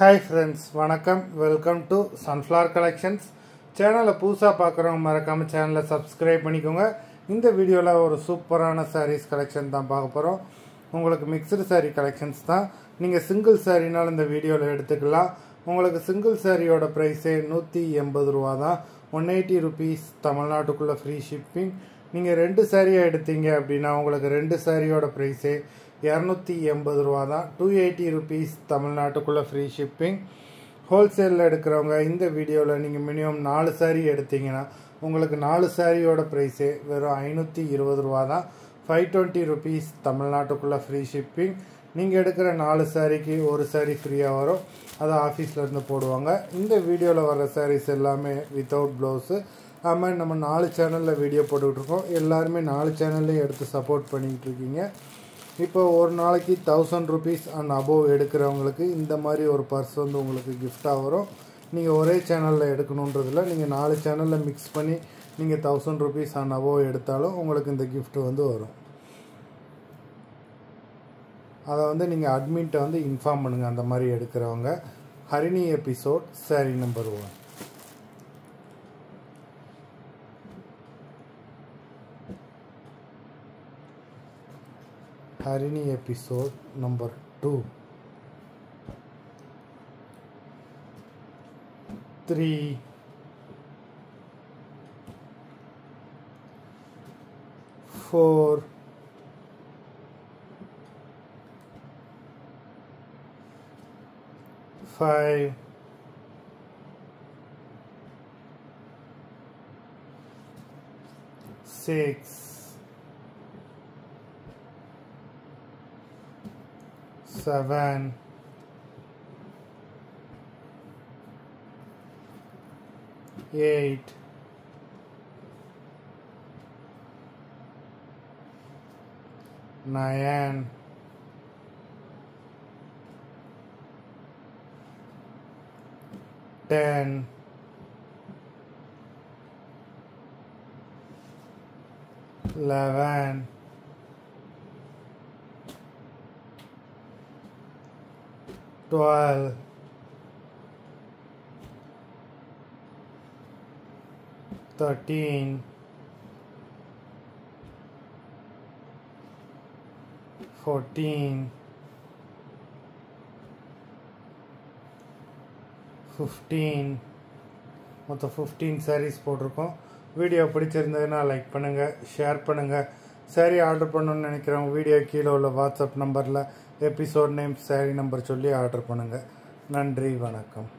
Hi friends, வணக்கம். Welcome to sunflower collections. சேனலை புதுசாக பார்க்குறவங்க மறக்காம சேனலை சப்ஸ்கிரைப் பண்ணிக்கோங்க. இந்த வீடியோவில் ஒரு சூப்பரான சாரீஸ் கலெக்ஷன் தான் பார்க்க போகிறோம். உங்களுக்கு மிக்சடு சாரீ கலெக்ஷன்ஸ் தான். நீங்கள் சிங்கிள் சாரீனாலும் இந்த வீடியோவில் எடுத்துக்கலாம். உங்களுக்கு சிங்கிள் சாரியோட ப்ரைஸே 180 ரூபா தான். 180 ருபீஸ் தமிழ்நாட்டுக்குள்ளே ஃப்ரீ ஷிப்பிங். நீங்கள் 2 சாரியாக எடுத்தீங்க அப்படின்னா உங்களுக்கு 2 சாரியோட ப்ரைஸே 280 ரூபா தான். 280 ருபீஸ் தமிழ்நாட்டுக்குள்ளே ஃப்ரீ ஷிப்பிங். ஹோல்சேலில் எடுக்கிறவங்க இந்த வீடியோவில் நீங்கள் மினிமம் 4 சாரீ எடுத்தீங்கன்னா உங்களுக்கு 4 சாரியோட ப்ரைஸே வெறும் 520 ரூபா தான். 520 ருபீஸ் தமிழ்நாட்டுக்குள்ளே ஃப்ரீ ஷிப்பிங். நீங்கள் எடுக்கிற 4 சாரீக்கு ஒரு சாரீ ஃப்ரீயாக வரும். அதை ஆஃபீஸ்லேருந்து போடுவாங்க. இந்த வீடியோவில் வர சாரீஸ் எல்லாமே வித்தவுட் ப்ளவுஸு. அது மாதிரி நம்ம 4 சேனலில் வீடியோ போட்டுக்கிட்டுருக்கோம். எல்லாருமே 4 சேனல்லையும் எடுத்து சப்போர்ட் பண்ணிக்கிட்டு இருக்கீங்க. இப்போ ஒரு நாளைக்கு 1000 ருபீஸ் அண்ட் அபோவ் எடுக்கிறவங்களுக்கு இந்த மாதிரி ஒரு பர்ஸ் வந்து உங்களுக்கு கிஃப்டாக வரும். நீங்கள் ஒரே சேனலில் எடுக்கணுன்றதில்ல, நீங்கள் 4 சேனலில் மிக்ஸ் பண்ணி நீங்கள் 1000 ருபீஸ் அண்ட் அபோவ் எடுத்தாலும் உங்களுக்கு இந்த கிஃப்ட் வந்து வரும். அதை வந்து நீங்கள் அட்மின்ட்ட வந்து இன்ஃபார்ம் பண்ணுங்கள். அந்த மாதிரி எடுக்கிறவங்க Harini episode sari number 1. Harini episode number 2, 3, 4, 5, 6, 7, 8, 9, 10, 11, 12, 13, 14, 15. மொத்தம் 15 சாரீஸ் போட்டிருக்கோம். வீடியோ பிடிச்சிருந்ததுன்னா லைக் பண்ணுங்கள், ஷேர் பண்ணுங்கள். சாரீ ஆர்டர் பண்ணணுன்னு நினைக்கிறவங்க வீடியோ கீழே உள்ள வாட்ஸ்அப் நம்பரில் எபிசோட் நேம் சாரீ நம்பர் சொல்லி ஆர்டர் பண்ணுங்கள். நன்றி, வணக்கம்.